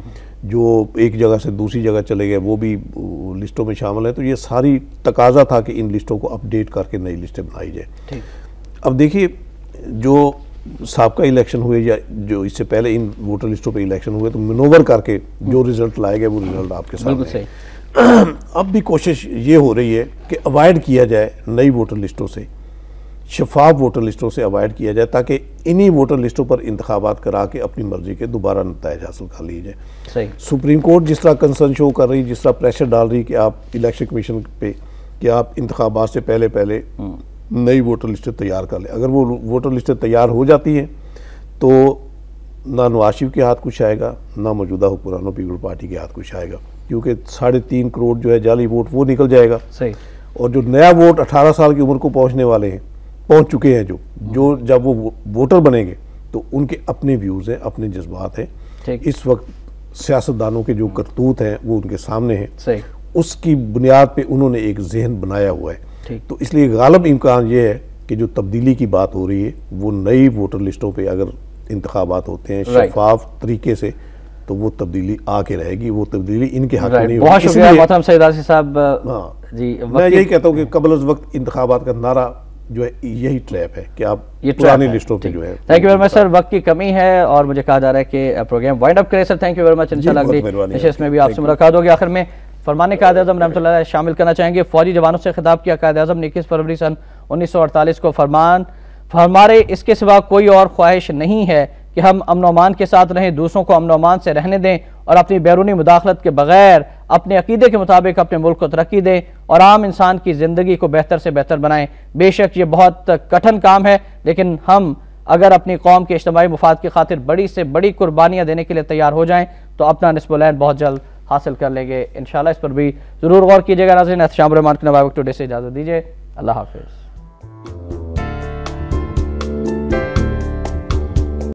जो एक जगह से दूसरी जगह चले गए वो भी लिस्टों में शामिल है। तो ये सारी तकाजा था कि इन लिस्टों को अपडेट करके नई लिस्टें बनाई जाए। अब देखिए जो साबका इलेक्शन हुए या जो इससे पहले इन वोटर लिस्टों पे इलेक्शन हुए तो मनोवर करके जो रिजल्ट लाए गए वो रिजल्ट आपके सामने है। अब भी कोशिश ये हो रही है कि अवॉइड किया जाए नई वोटर लिस्टों से, शफाफ वोटर लिस्टों से अवॉइड किया जाए ताकि इन्हीं वोटर लिस्टों पर इंतखाबात करा के अपनी मर्जी के दोबारा नताइज हासिल कर लिए जाए। सही, सुप्रीम कोर्ट जिस तरह कंसर्न शो कर रही, जिस तरह प्रेशर डाल रही कि आप इलेक्शन कमीशन पे कि आप इंतखाबात से पहले पहले नई वोटर लिस्टें तैयार कर लें, अगर वो वोटर लिस्टें तैयार हो जाती हैं तो ना नवाज शरीफ के हाथ कुछ आएगा, ना मौजूदा हुक्मरानों पीपल पार्टी के हाथ कुछ आएगा, क्योंकि 3.5 करोड़ जो है जाली वोट वो निकल जाएगा। सही, और जो नया वोट 18 साल की उम्र को पहुंचने वाले हैं, पहुंच चुके हैं, जो जब वो वोटर बनेंगे तो उनके अपने व्यूज़ हैं, अपने जज्बात हैं। इस वक्त सियासतदानों के जो करतूत हैं वो उनके सामने हैं, उसकी बुनियाद पे उन्होंने एक जहन बनाया हुआ है। तो इसलिए गालिब इम्कान ये है कि जो तब्दीली की बात हो रही है वो नई वोटर लिस्टों पे अगर इंतखाबात होते हैं शफाफ तरीके से तो वो तब्दीली आके रहेगी, वो तब्दीली इनके हक में नहीं होगी। बहुत शुक्रिया मोहतरम सईद आसिफ साहब। जी, मैं यही कहता हूँ कि कबल वक्त इंतखाबात का नारा जो है यही ट्रैप है कि आप ये पुरानी लिस्टों पे जो है। Thank you very much sir, वक्त की कमी है और मुझे कहा जा रहा है कि प्रोग्राम वाइंड अप करें sir. Thank you very much, इंशाल्लाह अगली नशिस्त में भी आपसे मुलाकात होगी। आखिर में फरमाने कायद-ए-आज़म रहमतुल्लाह अलैह शामिल करना चाहेंगे। फौजी जवानों से खिताब किया कायद-ए-आज़म ने 21 फरवरी सन 1948 को, हमारे इसके सिवा कोई और ख्वाहिश नहीं है कि हम अमन अमान के साथ रहें, दूसरों को अमन अमान से रहने दें और अपनी बैरूनी मुदाखलत के बगैर अपने अकीदे के मुताबिक अपने मुल्क को तरक्की दें और आम इंसान की ज़िंदगी को बेहतर से बेहतर बनाएं। बेशक ये बहुत कठिन काम है, लेकिन हम अगर अपनी कौम के इज्तिमाई मुफाद की खातिर बड़ी से बड़ी कुर्बानियाँ देने के लिए तैयार हो जाएँ तो अपना निस्ब-उल-ऐन बहुत जल्द हासिल कर लेंगे इंशाल्लाह। इस पर भी ज़रूर गौर कीजिएगा। नाज़रीन, एहतशाम रहमान के नवाब टुडे से इजाज़त दीजिए। अल्लाह हाफ़िज़।